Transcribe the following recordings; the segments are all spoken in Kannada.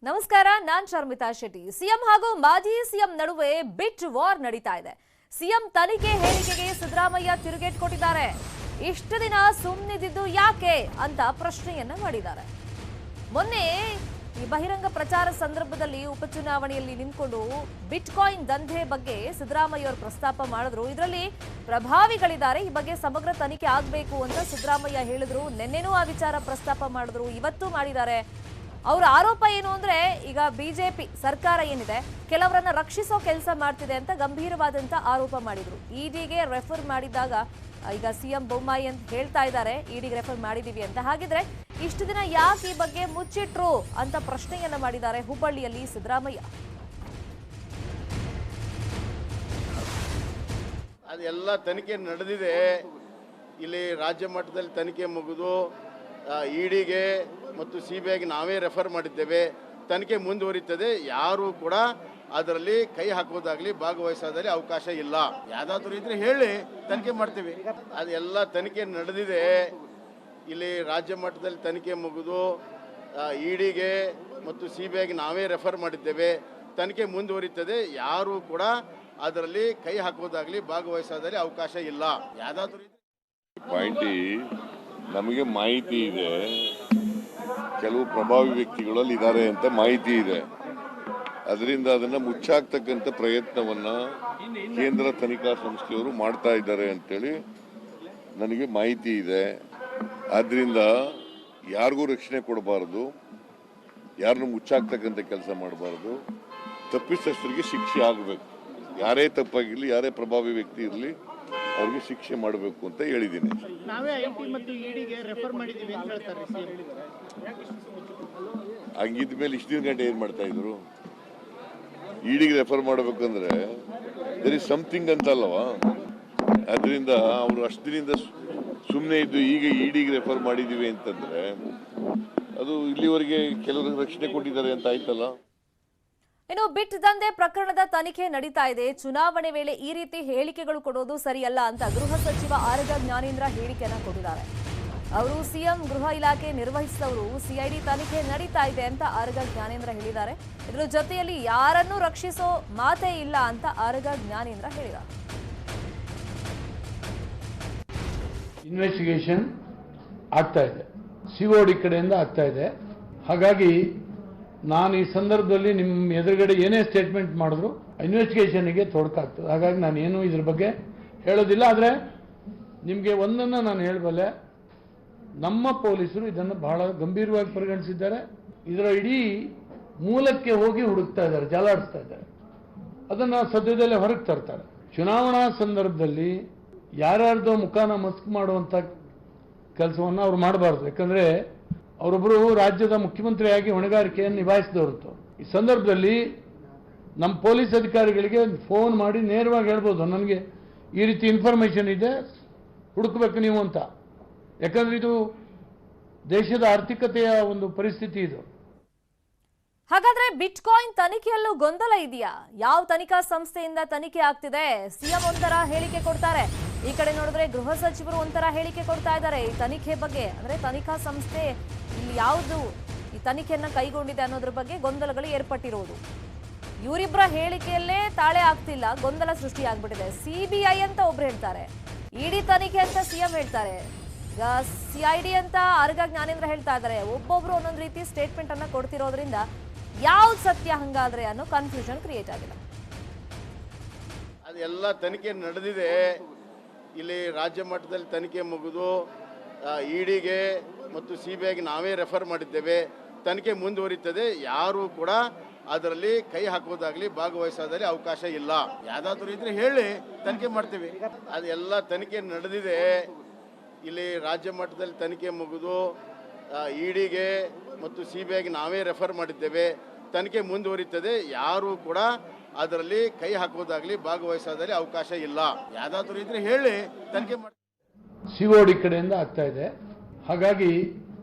ನಮಸ್ಕಾರ, ನಾನ್ ಶರ್ಮಿತಾ ಶೆಟ್ಟಿ. ಸಿಎಂ ಹಾಗೂ ಮಾಜಿ ಸಿಎಂ ನಡುವೆ ಬಿಟ್ ವಾರ್ ನಡೀತಾ ಇದೆ. ಸಿಎಂ ತನಿಖೆ ಹೇಳಿಕೆಗೆ ಸಿದ್ದರಾಮಯ್ಯ ತಿರುಗೇಟ್ ಕೊಟ್ಟಿದ್ದಾರೆ. ಇಷ್ಟು ದಿನ ಸುಮ್ಮನಿದ್ದು ಯಾಕೆ ಅಂತ ಪ್ರಶ್ನೆಯನ್ನ ಮಾಡಿದ್ದಾರೆ. ಮೊನ್ನೆ ಈ ಬಹಿರಂಗ ಪ್ರಚಾರ ಸಂದರ್ಭದಲ್ಲಿ ಉಪಚುನಾವಣೆಯಲ್ಲಿ ನಿಂತ್ಕೊಂಡು ಬಿಟ್ ಕಾಯಿನ್ ದಂಧೆ ಬಗ್ಗೆ ಸಿದ್ದರಾಮಯ್ಯ ಅವರು ಪ್ರಸ್ತಾಪ ಮಾಡಿದ್ರು. ಇದರಲ್ಲಿ ಪ್ರಭಾವಿಗಳಿದ್ದಾರೆ, ಈ ಬಗ್ಗೆ ಸಮಗ್ರ ತನಿಖೆ ಆಗಬೇಕು ಅಂತ ಸಿದ್ದರಾಮಯ್ಯ ಹೇಳಿದ್ರು. ನಿನ್ನೆನೂ ಆ ವಿಚಾರ ಪ್ರಸ್ತಾಪ ಮಾಡಿದ್ರು, ಇವತ್ತು ಮಾಡಿದ್ದಾರೆ. ಅವರ ಆರೋಪ ಏನು ಅಂದ್ರೆ, ಈಗ ಬಿಜೆಪಿ ಸರ್ಕಾರ ಏನಿದೆ ಕೆಲವರನ್ನ ರಕ್ಷಿಸೋ ಕೆಲಸ ಮಾಡ್ತಿದೆ ಅಂತ ಗಂಭೀರವಾದಂತ ಆರೋಪ ಮಾಡಿದ್ರು. ಇಡಿಗೆ ರೆಫರ್ ಮಾಡಿದಾಗ ಈಗ ಸಿಎಂ ಬೊಮ್ಮಾಯಿ ಅಂತ ಹೇಳ್ತಾ ಇದ್ದಾರೆ, ಇಡಿಗೆ ರೆಫರ್ ಮಾಡಿದೀವಿ ಅಂತ. ಹಾಗಿದ್ರೆ ಇಷ್ಟು ದಿನ ಯಾಕೆ ಈ ಬಗ್ಗೆ ಮುಚ್ಚಿಟ್ರು ಅಂತ ಪ್ರಶ್ನೆಯನ್ನ ಮಾಡಿದ್ದಾರೆ ಹುಬ್ಬಳ್ಳಿಯಲ್ಲಿ ಸಿದ್ದರಾಮಯ್ಯ. ಅದೆಲ್ಲ ತನಿಖೆ ನಡೆದಿದೆ. ಇಲ್ಲಿ ರಾಜ್ಯ ಮಟ್ಟದಲ್ಲಿ ತನಿಖೆ ಮುಗಿದು ಇಡಿಗೆ ಮತ್ತು ಸಿಬಿಐಗೆ ನಾವೇ ರೆಫರ್ ಮಾಡಿದ್ದೇವೆ. ತನಿಖೆ ಮುಂದುವರಿತದೆ. ಯಾರು ಕೂಡ ಅದರಲ್ಲಿ ಕೈ ಹಾಕೋದಾಗ್ಲಿ ಭಾಗವಹಿಸೋದಾಗಲಿ ಅವಕಾಶ ಇಲ್ಲ. ಯಾವ್ದಾದ್ರು ಇದ್ರೆ ಹೇಳಿ, ತನಿಖೆ ಮಾಡ್ತೀವಿ. ಅದೆಲ್ಲ ತನಿಖೆ ನಡೆದಿದೆ. ಇಲ್ಲಿ ರಾಜ್ಯ ಮಟ್ಟದಲ್ಲಿ ತನಿಖೆ ಮುಗಿದು ಇಡಿಗೆ ಮತ್ತು ಸಿಬಿಐಗೆ ನಾವೇ ರೆಫರ್ ಮಾಡಿದ್ದೇವೆ. ತನಿಖೆ ಮುಂದುವರಿತದೆ. ಯಾರು ಕೂಡ ಅದರಲ್ಲಿ ಕೈ ಹಾಕೋದಾಗ್ಲಿ ಭಾಗವಹಿಸೋದಾಗಲಿ ಅವಕಾಶ ಇಲ್ಲ. ಯಾವ್ದಾದ್ರು ನಮಗೆ ಮಾಹಿತಿ ಇದೆ, ಕೆಲವು ಪ್ರಭಾವಿ ವ್ಯಕ್ತಿಗಳಲ್ಲಿ ಇದ್ದಾರೆ ಅಂತ ಮಾಹಿತಿ ಇದೆ. ಅದರಿಂದ ಅದನ್ನ ಮುಚ್ಚಾಕ್ತಕ್ಕಂಥ ಪ್ರಯತ್ನವನ್ನ ಕೇಂದ್ರ ತನಿಖಾ ಸಂಸ್ಥೆಯವರು ಮಾಡ್ತಾ ಇದ್ದಾರೆ ಅಂತೇಳಿ ನನಗೆ ಮಾಹಿತಿ ಇದೆ. ಆದ್ರಿಂದ ಯಾರಿಗೂ ರಕ್ಷಣೆ ಕೊಡಬಾರದು, ಯಾರನ್ನು ಮುಚ್ಚಾಕ್ತಕ್ಕಂಥ ಕೆಲಸ ಮಾಡಬಾರದು. ತಪ್ಪಿತಸ್ಥರಿಗೆ ಶಿಕ್ಷೆ ಆಗಬೇಕು. ಯಾರೇ ತಪ್ಪಾಗಿರಲಿ, ಯಾರೇ ಪ್ರಭಾವಿ ವ್ಯಕ್ತಿ ಇರಲಿ, ಅವ್ರಿಗೆ ಶಿಕ್ಷೆ ಮಾಡಬೇಕು ಅಂತ ಹೇಳಿದ್ದೀನಿ. ನಾವೇ ಐಟಿ ಮತ್ತು ಇಡಿಗೆ ರೆಫರ್ ಮಾಡಿದ್ದೀವಿ ಅಂತ ಹೇಳ್ತಾರೆ ಸಿಎಂ. ಹಂಗಿದ ಮೇಲೆ ಇಷ್ಟು ದಿನ ಗಂಟೆ ಏನ್ ಮಾಡ್ತಾ ಇದ್ರು? ಇಡಿಗೆ ರೆಫರ್ ಮಾಡಬೇಕಂದ್ರೆ ದೇರ್ ಇಸ್ ಸಮಥಿಂಗ್ ಅಂತಲ್ವಾ? ಅದರಿಂದ ಅವರು ಅಷ್ಟು ದಿನದಿಂದ ಸುಮ್ಮನೆ ಇದ್ದು ಈಗ ಇಡಿಗೆ ರೆಫರ್ ಮಾಡಿದೀವಿ ಅಂತಂದ್ರೆ ಅದು ಇಲ್ಲಿವರೆಗೆ ಕೆಲವರಿಗೆ ರಕ್ಷಣೆ ಕೊಟ್ಟಿದ್ದಾರೆ ಅಂತ ಆಯ್ತಲ್ಲ. ಇನ್ನು ಬಿಟ್ ದಂಧೆ ಪ್ರಕರಣದ ತನಿಖೆ ನಡೀತಾ ಇದೆ. ಚುನಾವಣೆ ವೇಳೆ ಈ ರೀತಿ ಹೇಳಿಕೆಗಳು ಕೊಡೋದು ಸರಿಯಲ್ಲ ಅಂತ ಗೃಹ ಸಚಿವ ಆರಗ ಜ್ಞಾನೇಂದ್ರ ಹೇಳಿಕೆಯನ್ನ ಕೊಟ್ಟಿದ್ದಾರೆ. ಅವರು ಸಿಎಂ ಗೃಹ ಇಲಾಖೆ ನಿರ್ವಹಿಸಿದವರು, ಸಿಐಡಿ ತನಿಖೆ ನಡೀತಾ ಇದೆ ಅಂತ ಆರಗ ಜ್ಞಾನೇಂದ್ರ ಹೇಳಿದ್ದಾರೆ. ಇದರ ಜೊತೆಯಲ್ಲಿ ಯಾರನ್ನೂ ರಕ್ಷಿಸೋ ಮಾತೇ ಇಲ್ಲ ಅಂತ ಆರಗ ಜ್ಞಾನೇಂದ್ರ ಹೇಳಿದ್ದಾರೆ. ಇನ್ವೆಸ್ಟಿಗೇಷನ್ ಆಗ್ತಾ ಇದೆ, ಸಿಒಡಿ ಕಡೆಯಿಂದ ಆಗ್ತಾ ಇದೆ. ಹಾಗಾಗಿ ನಾನು ಈ ಸಂದರ್ಭದಲ್ಲಿ ನಿಮ್ಮ ಎದುರುಗಡೆ ಏನೇ ಸ್ಟೇಟ್ಮೆಂಟ್ ಮಾಡಿದ್ರು ಇನ್ವೆಸ್ಟಿಗೇಷನ್ಗೆ ತೊಡಕಾಗ್ತದೆ. ಹಾಗಾಗಿ ನಾನೇನು ಇದ್ರ ಬಗ್ಗೆ ಹೇಳೋದಿಲ್ಲ. ಆದರೆ ನಿಮಗೆ ಒಂದನ್ನು ನಾನು ಹೇಳಬಲ್ಲೆ, ನಮ್ಮ ಪೊಲೀಸರು ಇದನ್ನು ಬಹಳ ಗಂಭೀರವಾಗಿ ಪರಿಗಣಿಸಿದ್ದಾರೆ. ಇದರ ಇಡೀ ಮೂಲಕ್ಕೆ ಹೋಗಿ ಹುಡುಕ್ತಾ ಇದ್ದಾರೆ, ಜಾಲಾಡಿಸ್ತಾ ಇದ್ದಾರೆ. ಅದನ್ನು ಸದ್ಯದಲ್ಲೇ ಹೊರಗೆ ತರ್ತಾರೆ. ಚುನಾವಣಾ ಸಂದರ್ಭದಲ್ಲಿ ಯಾರ್ಯಾರ್ದೋ ಮುಖಾನ ಮಸ್ಕ್ ಮಾಡುವಂಥ ಕೆಲಸವನ್ನು ಅವ್ರು ಮಾಡಬಾರ್ದು. ಯಾಕಂದರೆ ಅವರೊಬ್ಬರು ರಾಜ್ಯದ ಮುಖ್ಯಮಂತ್ರಿಯಾಗಿ ಹೊಣೆಗಾರಿಕೆಯನ್ನು ನಿಭಾಯಿಸಿದವರು. ಈ ಸಂದರ್ಭದಲ್ಲಿ ನಮ್ಮ ಪೊಲೀಸ್ ಅಧಿಕಾರಿಗಳಿಗೆ ಫೋನ್ ಮಾಡಿ ನೇರವಾಗಿ ಹೇಳ್ಬೋದು, ನನಗೆ ಈ ರೀತಿ ಇನ್ಫಾರ್ಮೇಷನ್ ಇದೆ, ಹುಡುಕಬೇಕು ನೀವು ಅಂತ. ಯಾಕಂದ್ರೆ ಇದು ದೇಶದ ಆರ್ಥಿಕತೆಯ ಒಂದು ಪರಿಸ್ಥಿತಿ ಇದು. ಹಾಗಾದ್ರೆ ಬಿಟ್ ಕಾಯಿನ್ ತನಿಖೆಯಲ್ಲೂ ಗೊಂದಲ ಇದೆಯಾ? ಯಾವ ತನಿಖಾ ಸಂಸ್ಥೆಯಿಂದ ತನಿಖೆ ಆಗ್ತಿದೆ? ಸಿಎಂ ಒಂಥರ ಹೇಳಿಕೆ ಕೊಡ್ತಾರೆ, ಈ ಕಡೆ ನೋಡಿದ್ರೆ ಗೃಹ ಸಚಿವರು ಒಂಥರ ಹೇಳಿಕೆ ಕೊಡ್ತಾ ಇದ್ದಾರೆ ಈ ತನಿಖೆ ಬಗ್ಗೆ. ಅಂದ್ರೆ ತನಿಖಾ ಸಂಸ್ಥೆ ಇಲ್ಲಿ ಯಾವುದು ಈ ತನಿಖೆಯನ್ನ ಕೈಗೊಂಡಿದೆ ಅನ್ನೋದ್ರ ಬಗ್ಗೆ ಗೊಂದಲಗಳು ಏರ್ಪಟ್ಟಿರೋದು. ಇವರಿಬ್ಬರ ಹೇಳಿಕೆಯಲ್ಲೇ ತಾಳೆ ಆಗ್ತಿಲ್ಲ, ಗೊಂದಲ ಸೃಷ್ಟಿ ಆಗ್ಬಿಟ್ಟಿದೆ. ಸಿಬಿಐ ಅಂತ ಒಬ್ರು ಹೇಳ್ತಾರೆ, ಇಡಿ ತನಿಖೆ ಅಂತ ಸಿಎಂ ಹೇಳ್ತಾರೆ, ಈಗ ಸಿಐಡಿ ಅಂತ ಆರಗ ಜ್ಞಾನೇಂದ್ರ ಹೇಳ್ತಾ ಇದ್ದಾರೆ. ಒಬ್ಬೊಬ್ರು ಒಂದೊಂದು ರೀತಿ ಸ್ಟೇಟ್ಮೆಂಟ್ ಅನ್ನ ಕೊಡ್ತಿರೋದ್ರಿಂದ ಯಾವ್ದು ಸತ್ಯ ಹಂಗಾದ್ರೆ ಅನ್ನೋ ಕನ್ಫ್ಯೂಷನ್ ಕ್ರಿಯೇಟ್ ಆಗಿದೆ. ಅದೆಲ್ಲ ತನಿಖೆ ನಡೆದಿದೆ. ಇಲ್ಲಿ ರಾಜ್ಯ ಮಟ್ಟದಲ್ಲಿ ತನಿಖೆ ಮುಗಿದು ಇಡಿಗೆ ಮತ್ತು ಸಿಬಿಐಗೆ ನಾವೇ ರೆಫರ್ ಮಾಡಿದ್ದೇವೆ. ತನಿಖೆ ಮುಂದುವರಿತದೆ. ಯಾರು ಕೂಡ ಅದರಲ್ಲಿ ಕೈ ಹಾಕೋದಾಗ್ಲಿ ಭಾಗವಹಿಸೋದಾಗಲಿ ಅವಕಾಶ ಇಲ್ಲ. ಯಾವ್ದಾದ್ರು ಇದ್ರೆ ಹೇಳಿ, ತನಿಖೆ ಮಾಡ್ತೀವಿ. ಅದೆಲ್ಲ ತನಿಖೆ ನಡೆದಿದೆ. ಇಲ್ಲಿ ರಾಜ್ಯ ಮಟ್ಟದಲ್ಲಿ ತನಿಖೆ ಮುಗಿದು ಇಡಿಗೆ ಮತ್ತು ಸಿಬಿಐಗೆ ನಾವೇ ರೆಫರ್ ಮಾಡಿದ್ದೇವೆ. ತನಿಖೆ ಮುಂದುವರಿತದೆ. ಯಾರು ಕೂಡ ಅದರಲ್ಲಿ ಕೈ ಹಾಕೋದಾಗ್ಲಿ ಭಾಗವಹಿಸೋದಾಗಲಿ ಅವಕಾಶ ಇಲ್ಲ. ಯಾವ್ದಾದ್ರು ಇದ್ರೆ ಹೇಳಿ, ತನಿಖೆ ಮಾಡಿ. ಸಿಒಡಿ ಕಡೆಯಿಂದ ಆಗ್ತಾ ಇದೆ. ಹಾಗಾಗಿ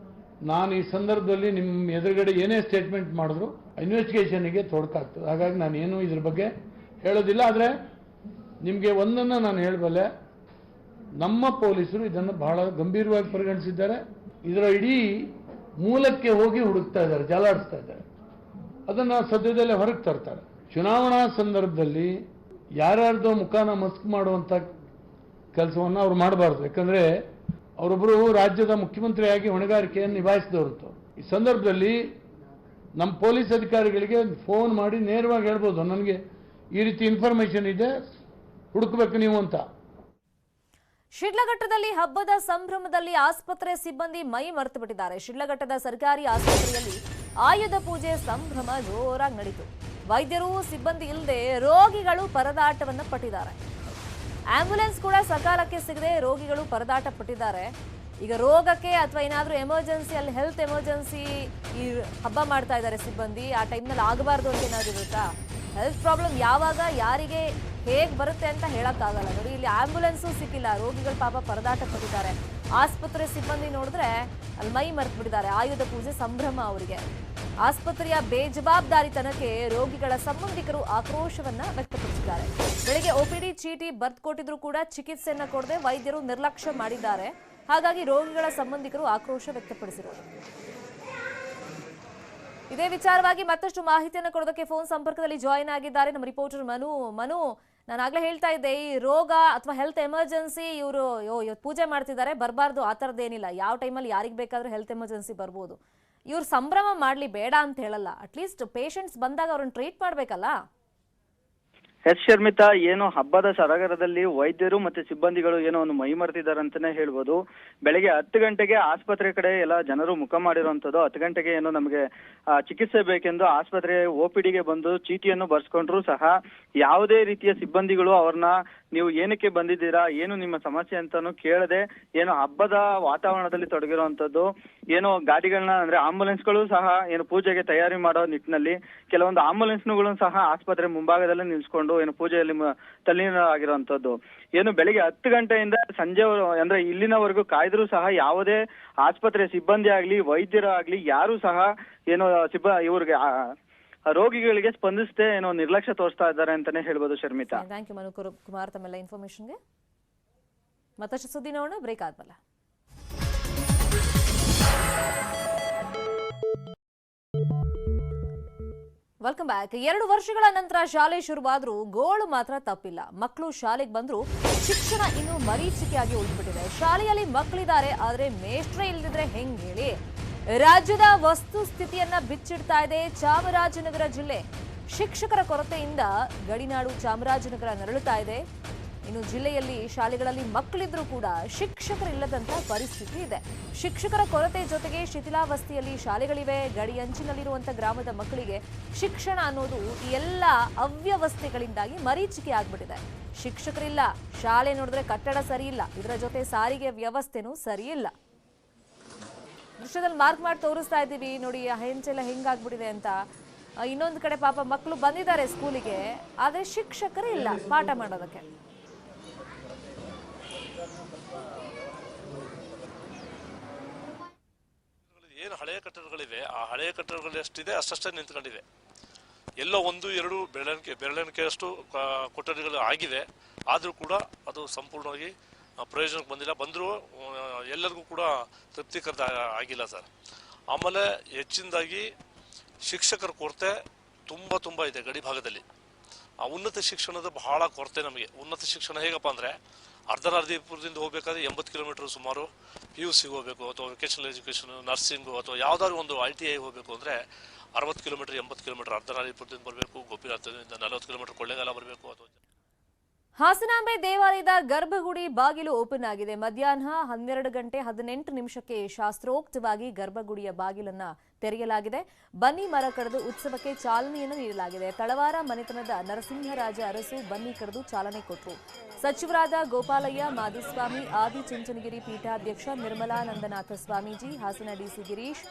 ನಾನು ಈ ಸಂದರ್ಭದಲ್ಲಿ ನಿಮ್ಮ ಎದುರುಗಡೆ ಏನೇ ಸ್ಟೇಟ್ಮೆಂಟ್ ಮಾಡಿದ್ರು ಇನ್ವೆಸ್ಟಿಗೇಷನ್ಗೆ ತೊಡಕಾಗ್ತದೆ. ಹಾಗಾಗಿ ನಾನೇನು ಇದ್ರ ಬಗ್ಗೆ ಹೇಳೋದಿಲ್ಲ. ಆದರೆ ನಿಮಗೆ ಒಂದನ್ನು ನಾನು ಹೇಳಬಲ್ಲೆ, ನಮ್ಮ ಪೊಲೀಸರು ಇದನ್ನು ಬಹಳ ಗಂಭೀರವಾಗಿ ಪರಿಗಣಿಸಿದ್ದಾರೆ. ಇದರ ಇಡೀ ಮೂಲಕ್ಕೆ ಹೋಗಿ ಹುಡುಕ್ತಾ ಇದ್ದಾರೆ, ಜಾಲಾಡಿಸ್ತಾ ಇದ್ದಾರೆ. ಅದನ್ನು ಸದ್ಯದಲ್ಲೇ ಹೊರಗೆ ತರ್ತಾರೆ. ಚುನಾವಣಾ ಸಂದರ್ಭದಲ್ಲಿ ಯಾರ್ಯಾರ್ದೋ ಮುಖಾನ ಮಸ್ಕ್ ಮಾಡುವಂಥ ಕೆಲಸವನ್ನು ಅವ್ರು ಮಾಡಬಾರ್ದು. ಯಾಕಂದರೆ ಅವರೊಬ್ಬರು ರಾಜ್ಯದ ಮುಖ್ಯಮಂತ್ರಿಯಾಗಿ ಹೊಣೆಗಾರಿಕೆಯನ್ನು ನಿಭಾಯಿಸಿದವರು. ಈ ಸಂದರ್ಭದಲ್ಲಿ ನಮ್ಮ ಪೊಲೀಸ್ ಅಧಿಕಾರಿಗಳಿಗೆ ಫೋನ್ ಮಾಡಿ ನೇರವಾಗಿ ಹೇಳ್ಬೋದು, ನನಗೆ ಈ ರೀತಿ ಇನ್ಫಾರ್ಮೇಶನ್ ಇದೆ, ಹುಡುಕಬೇಕು ನೀವು ಅಂತ. ಶಿಡ್ಲಘಟ್ಟದಲ್ಲಿ ಹಬ್ಬದ ಸಂಭ್ರಮದಲ್ಲಿ ಆಸ್ಪತ್ರೆ ಸಿಬ್ಬಂದಿ ಮೈ ಮರೆತು ಬಿಟ್ಟಿದ್ದಾರೆ. ಶಿಡ್ಲಘಟ್ಟದ ಸರ್ಕಾರಿ ಆಸ್ಪತ್ರೆಯಲ್ಲಿ ಆಯುಧ ಪೂಜೆ ಸಂಭ್ರಮ ಜೋರಾಗಿ ನಡೀತು. ವೈದ್ಯರು ಸಿಬ್ಬಂದಿ ಇಲ್ಲದೆ ರೋಗಿಗಳು ಪರದಾಟವನ್ನು ಪಟ್ಟಿದ್ದಾರೆ. ಆಂಬ್ಯುಲೆನ್ಸ್ ಕೂಡ ಸಕಾಲಕ್ಕೆ ಸಿಗದೆ ರೋಗಿಗಳು ಪರದಾಟ ಪಟ್ಟಿದ್ದಾರೆ. ಈಗ ರೋಗಕ್ಕೆ ಅಥವಾ ಏನಾದರೂ ಎಮರ್ಜೆನ್ಸಿ, ಅಲ್ಲಿ ಹೆಲ್ತ್ ಎಮರ್ಜೆನ್ಸಿ ಈ ಹಬ್ಬ ಮಾಡ್ತಾ ಇದ್ದಾರೆ ಸಿಬ್ಬಂದಿ, ಆ ಟೈಮ್ನಲ್ಲಿ ಆಗಬಾರ್ದು ಅಂತ ಏನಾದ್ರು ಇರುತ್ತಾ? ಹೆಲ್ತ್ ಪ್ರಾಬ್ಲಮ್ ಯಾವಾಗ ಯಾರಿಗೆ ಹೇಗೆ ಬರುತ್ತೆ ಅಂತ ಹೇಳೋಕ್ಕಾಗಲ್ಲ. ನೋಡಿ, ಇಲ್ಲಿ ಆಂಬ್ಯುಲೆನ್ಸು ಸಿಕ್ಕಿಲ್ಲ, ರೋಗಿಗಳು ಪಾಪ ಪರದಾಟ ಪಟ್ಟಿದ್ದಾರೆ. ಆಸ್ಪತ್ರೆ ಸಿಬ್ಬಂದಿ ನೋಡಿದ್ರೆ ಅಲ್ಲಿ ಮೈ ಮರೆತು ಬಿಟ್ಟಿದ್ದಾರೆ. ಆಯುಧ ಪೂಜೆ ಸಂಭ್ರಮ ಅವರಿಗೆ. ಆಸ್ಪತ್ರೆಯ ಬೇಜವಾಬ್ದಾರಿತನಕ್ಕೆ ರೋಗಿಗಳ ಸಂಬಂಧಿಕರು ಆಕ್ರೋಶವನ್ನ ವ್ಯಕ್ತಪಡಿಸಿದ್ದಾರೆ. ಬೆಳಗ್ಗೆ ಒಪಿಡಿ ಚೀಟಿ ಬರ್ದುಕೊಟ್ಟಿದ್ರು ಕೂಡ ಚಿಕಿತ್ಸೆಯನ್ನ ಕೊಡದೆ ವೈದ್ಯರು ನಿರ್ಲಕ್ಷ್ಯ ಮಾಡಿದ್ದಾರೆ. ಹಾಗಾಗಿ ರೋಗಿಗಳ ಸಂಬಂಧಿಕರು ಆಕ್ರೋಶ ವ್ಯಕ್ತಪಡಿಸಿದರು. ಇದೇ ವಿಚಾರವಾಗಿ ಮತ್ತಷ್ಟು ಮಾಹಿತಿಯನ್ನು ಕೊಡೋದಕ್ಕೆ ಫೋನ್ ಸಂಪರ್ಕದಲ್ಲಿ ಜಾಯಿನ್ ಆಗಿದ್ದಾರೆ ನಮ್ಮ ರಿಪೋರ್ಟರ್ ಮನು. ನಾನು ಆಗ್ಲೇ ಹೇಳ್ತಾ ಇದ್ದೆ, ಈ ರೋಗ ಅಥವಾ ಹೆಲ್ತ್ ಎಮರ್ಜೆನ್ಸಿ ಇವರು ಪೂಜೆ ಮಾಡ್ತಿದ್ದಾರೆ, ಬರಬಾರ್ದು ಆ ಥರದ್ದೇನಿಲ್ಲ. ಯಾವ ಟೈಮಲ್ಲಿ ಯಾರಿಗೆ ಬೇಕಾದ್ರೂ ಹೆಲ್ತ್ ಎಮರ್ಜೆನ್ಸಿ ಬರ್ಬೋದು. ಇವ್ರು ಸಂಭ್ರಮ ಮಾಡಲಿ, ಬೇಡ ಅಂತ ಹೇಳಲ್ಲ. ಅಟ್ಲೀಸ್ಟ್ ಪೇಷಂಟ್ಸ್ ಬಂದಾಗ ಅವ್ರನ್ನ ಟ್ರೀಟ್ ಮಾಡಬೇಕಲ್ಲ. ಎಸ್ ಶರ್ಮಿತಾ, ಏನು ಹಬ್ಬದ ಸಡಗರದಲ್ಲಿ ವೈದ್ಯರು ಮತ್ತೆ ಸಿಬ್ಬಂದಿಗಳು ಏನೋ ಒಂದು ಮೈ ಮರೆತಿದ್ದಾರೆ ಅಂತಾನೆ ಹೇಳ್ಬೋದು. ಬೆಳಗ್ಗೆ 10 ಗಂಟೆಗೆ ಆಸ್ಪತ್ರೆ ಕಡೆ ಎಲ್ಲ ಜನರು ಮುಖ ಮಾಡಿರುವಂತದ್ದು. 10 ಗಂಟೆಗೆ ಏನೋ ನಮಗೆ ಚಿಕಿತ್ಸೆ ಬೇಕೆಂದು ಆಸ್ಪತ್ರೆ OPDಗೆ ಬಂದು ಚೀಟಿಯನ್ನು ಬರ್ಸ್ಕೊಂಡ್ರು ಸಹ ಯಾವುದೇ ರೀತಿಯ ಸಿಬ್ಬಂದಿಗಳು ಅವ್ರನ್ನ ನೀವು ಏನಕ್ಕೆ ಬಂದಿದ್ದೀರಾ, ಏನು ನಿಮ್ಮ ಸಮಸ್ಯೆ ಅಂತಾನು ಕೇಳದೆ ಏನೋ ಹಬ್ಬದ ವಾತಾವರಣದಲ್ಲಿ ತೊಡಗಿರುವಂತದ್ದು. ಏನೋ ಗಾಡಿಗಳನ್ನ ಅಂದ್ರೆ ಆಂಬುಲೆನ್ಸ್ಗಳು ಸಹ ಏನು ಪೂಜೆಗೆ ತಯಾರಿ ಮಾಡೋ ನಿಟ್ಟಿನಲ್ಲಿ ಕೆಲವೊಂದು ಆಂಬುಲೆನ್ಸ್ಗಳು ಸಹ ಆಸ್ಪತ್ರೆ ಮುಂಭಾಗದಲ್ಲೇ ನಿಲ್ಸ್ಕೊಂಡು ಏನು ಪೂಜೆಯಲ್ಲಿ ತಲ್ಲೀನರಾಗಿರುವಂತದ್ದು. ಏನು ಬೆಳಿಗ್ಗೆ 10 ಗಂಟೆಯಿಂದ ಸಂಜೆ ಅಂದ್ರೆ ಇಲ್ಲಿನವರೆಗೂ ಕಾಯ್ದರೂ ಸಹ ಯಾವುದೇ ಆಸ್ಪತ್ರೆ ಸಿಬ್ಬಂದಿ ಆಗ್ಲಿ ವೈದ್ಯರಾಗ್ಲಿ ಯಾರು ಸಹ ಏನೋ ಇವ್ರಿಗೆ ರೋಗಿಗಳಿಗೆ ಸ್ಪಂದಿಸದೆ ಏನೋ ನಿರ್ಲಕ್ಷ್ಯ ತೋರಿಸ್ತಾ ಇದ್ದಾರೆ ಅಂತಾನೆ ಹೇಳ್ಬೋದು ಶರ್ಮಿತಾ. ಥ್ಯಾಂಕ್ ಯು ಮನು ಕುಮಾರ್ ತಮ್ಮೆಲ್ಲ ಇನ್ಫಾರ್ಮೇಶನ್ಗೆ. ಮತ್ತಷ್ಟು ಸುದ್ದಿ ನೋಡೋಣ ಬ್ರೇಕ್ ಆದ್ಮೇಲೆ. Welcome back. 2 ವರ್ಷಗಳ ನಂತರ ಶಾಲೆ ಶುರುವಾದ್ರೂ ಗೋಳು ಮಾತ್ರ ತಪ್ಪಿಲ್ಲ. ಮಕ್ಕಳು ಶಾಲೆಗೆ ಬಂದ್ರು ಶಿಕ್ಷಣ ಇನ್ನೂ ಮರೀಚಿಕೆಯಾಗಿ ಉಳಿದ್ಬಿಟ್ಟಿದೆ. ಶಾಲೆಯಲ್ಲಿ ಮಕ್ಕಳಿದ್ದಾರೆ, ಆದ್ರೆ ಮೇಷ್ಟ್ರೇ ಇಲ್ದಿದ್ರೆ ಹೆಂಗ್ ಹೇಳಿ? ರಾಜ್ಯದ ವಸ್ತು ಸ್ಥಿತಿಯನ್ನ ಬಿಚ್ಚಿಡ್ತಾ ಇದೆ ಚಾಮರಾಜನಗರ ಜಿಲ್ಲೆ. ಶಿಕ್ಷಕರ ಕೊರತೆಯಿಂದ ಗಡಿನಾಡು ಚಾಮರಾಜನಗರ ನರಳುತ್ತಾ ಇದೆ. ಇನ್ನು ಜಿಲ್ಲೆಯಲ್ಲಿ ಶಾಲೆಗಳಲ್ಲಿ ಮಕ್ಕಳಿದ್ರೂ ಕೂಡ ಶಿಕ್ಷಕರಿಲ್ಲದಂತ ಪರಿಸ್ಥಿತಿ ಇದೆ. ಶಿಕ್ಷಕರ ಕೊರತೆ ಜೊತೆಗೆ ಶಿಥಿಲಾವಸ್ಥೆಯಲ್ಲಿ ಶಾಲೆಗಳಿವೆ. ಗಡಿ ಅಂಚಿನಲ್ಲಿರುವಂತ ಗ್ರಾಮದ ಮಕ್ಕಳಿಗೆ ಶಿಕ್ಷಣ ಅನ್ನೋದು ಈ ಎಲ್ಲ ಅವ್ಯವಸ್ಥೆಗಳಿಂದಾಗಿ ಮರೀಚಿಕೆ ಆಗ್ಬಿಟ್ಟಿದೆ. ಶಿಕ್ಷಕರಿಲ್ಲ, ಶಾಲೆ ನೋಡಿದ್ರೆ ಕಟ್ಟಡ ಸರಿ ಇಲ್ಲ, ಇದರ ಜೊತೆ ಸಾರಿಗೆ ವ್ಯವಸ್ಥೆನೂ ಸರಿ ಇಲ್ಲ. ದೃಶ್ಯದಲ್ಲಿ ಮಾರ್ಕ್ ಮಾಡಿ ತೋರಿಸ್ತಾ ಇದ್ದೀವಿ ನೋಡಿ, ಹೆಂಚೆಲ್ಲ ಹೆಂಗಾಗ್ಬಿಟ್ಟಿದೆ ಅಂತ. ಇನ್ನೊಂದು ಕಡೆ ಪಾಪ ಮಕ್ಕಳು ಬಂದಿದ್ದಾರೆ ಸ್ಕೂಲಿಗೆ, ಆದ್ರೆ ಶಿಕ್ಷಕರು ಇಲ್ಲ ಪಾಠ ಮಾಡೋದಕ್ಕೆ. ಏನು ಹಳೆಯ ಕಟ್ಟಡಗಳಿವೆ, ಆ ಹಳೆಯ ಕಟ್ಟಡಗಳು ಎಷ್ಟಿದೆ ಅಷ್ಟಷ್ಟೇ ನಿಂತ್ಕೊಂಡಿವೆ. ಎಲ್ಲೋ 1-2 ಬೆರಳೆಣಿಕೆಯಷ್ಟು ಕೊಠಡಿಗಳು ಆಗಿವೆ. ಆದರೂ ಕೂಡ ಅದು ಸಂಪೂರ್ಣವಾಗಿ ಪ್ರಯೋಜನಕ್ಕೆ ಬಂದಿಲ್ಲ. ಬಂದರೂ ಎಲ್ಲರಿಗೂ ಕೂಡ ತೃಪ್ತಿಕರ ಆಗಿಲ್ಲ ಸರ್. ಆಮೇಲೆ ಹೆಚ್ಚಿನದಾಗಿ ಶಿಕ್ಷಕರ ಕೊರತೆ ತುಂಬ ಇದೆ ಗಡಿ ಭಾಗದಲ್ಲಿ. ಆ ಉನ್ನತ ಶಿಕ್ಷಣದ ಬಹಳ ಕೊರತೆ ನಮಗೆ. ಉನ್ನತ ಶಿಕ್ಷಣ ಹೇಗಪ್ಪ ಅಂದರೆ ಅರ್ಧನಾರೀಪುರದಿಂದ ಹೋಗಬೇಕಾದ್ರೆ 80 ಕಿಲೋಮೀಟರ್ ಸುಮಾರು PUCಗೆ ಹೋಗಬೇಕು, ಅಥವಾ ವೊಕೇಶನಲ್ ಎಜುಕೇಷನ್, ನರ್ಸಿಂಗು, ಅಥವಾ ಯಾವುದಾದ್ರು ಒಂದು ITI ಹೋಗಬೇಕು ಅಂದರೆ 60 ಕಿಲೋಮೀಟರ್ 80 ಕಿಲೋಮೀಟರ್ ಅರ್ಧನಾರೀಪುರದಿಂದ ಬರಬೇಕು. ಗೋಪಿನಾಥದಿಂದ 40 ಕಿಲೋಮೀಟರ್ ಕೊಳ್ಳೇಗಾಲ ಬರಬೇಕು. ಅಥವಾ ಹಾಸನಾಂಬೆ ದೇವಾಲಯದ ಗರ್ಭಗುಡಿ ಬಾಗಿಲು ಓಪನ್ ಆಗಿದೆ. ಮಧ್ಯಾಹ್ನ 12:18 ಶಾಸ್ತ್ರೋಕ್ತವಾಗಿ ಗರ್ಭಗುಡಿಯ ಬಾಗಿಲನ್ನ ತೆರೆಯಲಾಗಿದೆ. ಬನ್ನಿ ಮರ ಕಡಿದು ಉತ್ಸವಕ್ಕೆ ಚಾಲನೆಯನ್ನು ನೀಡಲಾಗಿದೆ. ತಳವಾರ ಮನೆತನದ ನರಸಿಂಹರಾಜ ಅರಸು ಬನ್ನಿ ಕಡಿದು ಚಾಲನೆ ಕೊಟ್ಟರು. ಸಚಿವರಾದ ಗೋಪಾಲಯ್ಯ, ಮಾಧುಸ್ವಾಮಿ, ಆದಿಚುಂಚನಗಿರಿ ಪೀಠಾಧ್ಯಕ್ಷ ನಿರ್ಮಲಾನಂದನಾಥ ಸ್ವಾಮೀಜಿ, ಹಾಸನ DC ಗಿರೀಶ್,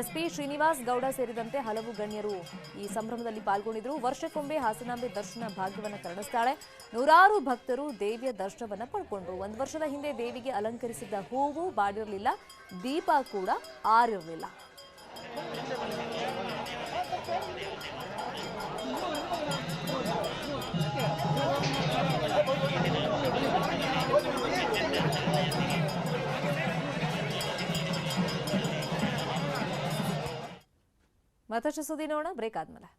SP ಶ್ರೀನಿವಾಸ್ ಗೌಡ ಸೇರಿದಂತೆ ಹಲವು ಗಣ್ಯರು ಈ ಸಂಭ್ರಮದಲ್ಲಿ ಪಾಲ್ಗೊಂಡಿದ್ರು. ವರ್ಷಕ್ಕೊಮ್ಮೆ ಹಾಸನಾಂಬೆ ದರ್ಶನ ಭಾಗ್ಯವನ್ನು ಕರುಣಿಸ್ತಾಳೆ. ನೂರಾರು ಭಕ್ತರು ದೇವಿಯ ದರ್ಶನವನ್ನ ಪಡ್ಕೊಂಡ್ರು. 1 ವರ್ಷದ ಹಿಂದೆ ದೇವಿಗೆ ಅಲಂಕರಿಸಿದ್ದ ಹೂವು ಬಾಡಿರಲಿಲ್ಲ, ದೀಪ ಕೂಡ ಆರಿರಲಿಲ್ಲ. ಮತ್ತಷ್ಟು ಸುದ್ದಿ ನೋಡೋಣ ಬ್ರೇಕ್ ಆದ್ಮೇಲೆ.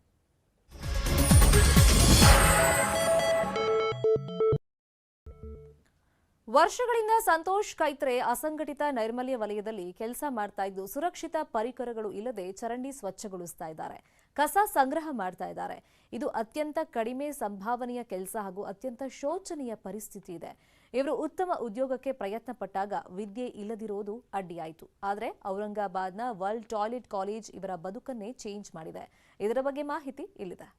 ವರ್ಷಗಳಿಂದ ಸಂತೋಷ್ ಕೈತ್ರೆ ಅಸಂಘಟಿತ ನೈರ್ಮಲ್ಯ ವಲಯದಲ್ಲಿ ಕೆಲಸ ಮಾಡ್ತಾ ಇದ್ದು ಸುರಕ್ಷಿತ ಪರಿಕರಗಳು ಇಲ್ಲದೆ ಚರಂಡಿ ಸ್ವಚ್ಛಗೊಳಿಸ್ತಾ ಇದ್ದಾರೆ, ಕಸ ಸಂಗ್ರಹ ಮಾಡ್ತಾ ಇದ್ದಾರೆ. ಇದು ಅತ್ಯಂತ ಕಡಿಮೆ ಸಂಭಾವನೆಯ ಕೆಲಸ ಹಾಗೂ ಅತ್ಯಂತ ಶೋಚನೀಯ ಪರಿಸ್ಥಿತಿ ಇದೆ. ಇವರು ಉತ್ತಮ ಉದ್ಯೋಗಕ್ಕೆ ಪ್ರಯತ್ನ ಪಟ್ಟಾಗ ವಿದ್ಯೆ ಇಲ್ಲದಿರೋದು ಅಡ್ಡಿಯಾಯಿತು. ಆದರೆ ಔರಂಗಾಬಾದ್ನ ವರ್ಲ್ಡ್ ಟಾಯ್ಲೆಟ್ ಕಾಲೇಜ್ ಇವರ ಬದುಕನ್ನೇ ಚೇಂಜ್ ಮಾಡಿದೆ. ಇದರ ಬಗ್ಗೆ ಮಾಹಿತಿ ಇಲ್ಲಿದೆ.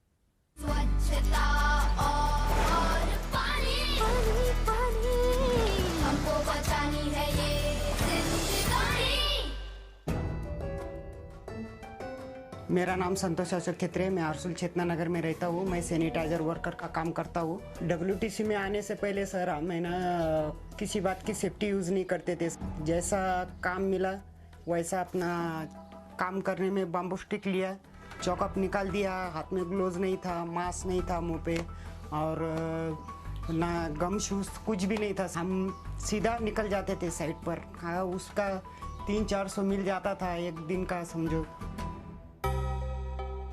मेरा नाम संतोष अशोक खेत्रे, मैं आरसूल चेतना नगर में रहता हूँ। मैं सैनिटाइजर वर्कर का काम करता हूँ। WTC में आने से पहले सर मैं ना किसी बात की सेफ्टी यूज़ नहीं करते थे। जैसा काम मिला वैसा अपना काम करने में बम्बू स्टिक लिया, चौकअप निकाल दिया, हाथ में ग्लोव्स नहीं था, मास्क नहीं था मुँह पे, और ना गम शूज़ कुछ भी नहीं था। हम सीधा निकल जाते थे साइड पर। हाँ, उसका 300-400 मिल जाता था एक दिन का समझो।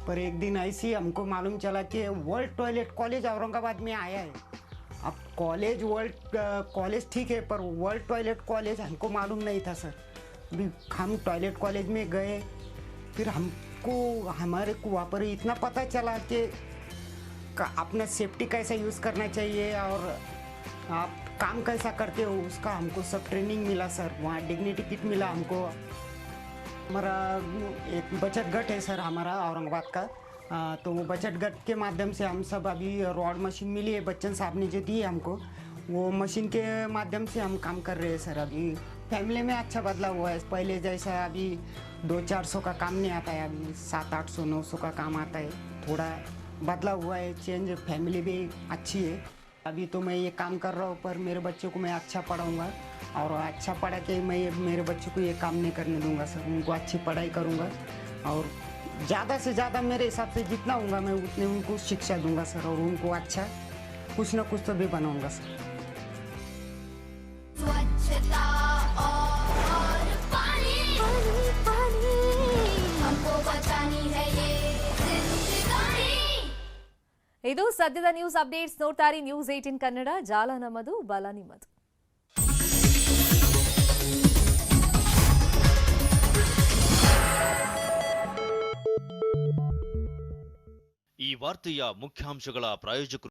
पर एक दिन ऐसी हमको मालूम चला कि वर्ल्ड टॉयलेट कॉलेज औरंगाबाद में आया है। अब कॉलेज ठीक है, पर वर्ल्ड टॉयलेट कॉलेज हमको मालूम नहीं था सर। अभी हम टॉयलेट कॉलेज में गए, फिर हमारे को वहाँ पर इतना पता चला कि अपना सेफ्टी कैसा यूज़ करना चाहिए और आप काम कैसा करते हो उसका हमको सब ट्रेनिंग मिला सर। वहाँ डिग्निटी किट मिला हमको। हमारा एक बचत गट है सर हमारा औरंगाबाद का, तो वो बचत गट के माध्यम से हम सब अभी रॉड मशीन मिली है, बच्चन साहब ने जो दी है हमको, वो मशीन के माध्यम से हम काम कर रहे हैं सर। अभी फैमिली में अच्छा बदलाव हुआ है। पहले जैसा अभी 200-400 का काम नहीं आता है, अभी 700-800-900 का काम आता है। थोड़ा बदलाव हुआ है, चेंज। फैमिली भी अच्छी है। अभी तो मैं ये काम कर रहा हूँ, पर मेरे बच्चों को मैं अच्छा पढ़ाऊँगा और अच्छा पढ़ा के मैं मेरे बच्चों को ये काम नहीं करने दूंगा सर। उनको अच्छी पढ़ाई करूँगा और ज़्यादा से ज़्यादा मेरे हिसाब से जितना होगा मैं उतने उनको शिक्षा दूंगा सर, और उनको अच्छा कुछ ना कुछ तो भी बनाऊंगा सर। स्वच्छता और पानी, पानी हमको बचानी है ये जिंदगानी। ಇದು ಸದ್ಯದ ನ್ಯೂಸ್ ಅಪ್ಡೇಟ್ಸ್. ನೋಡ್ತಾರೆ ನ್ಯೂಸ್ 18 ಕನ್ನಡ. ಜಾಲ ನಮ್ಮದು, ಬಲ ನಿಮ್ಮದು. ಈ ವಾರ್ತೆಯ ಮುಖ್ಯಾಂಶಗಳ ಪ್ರಾಯೋಜಕರು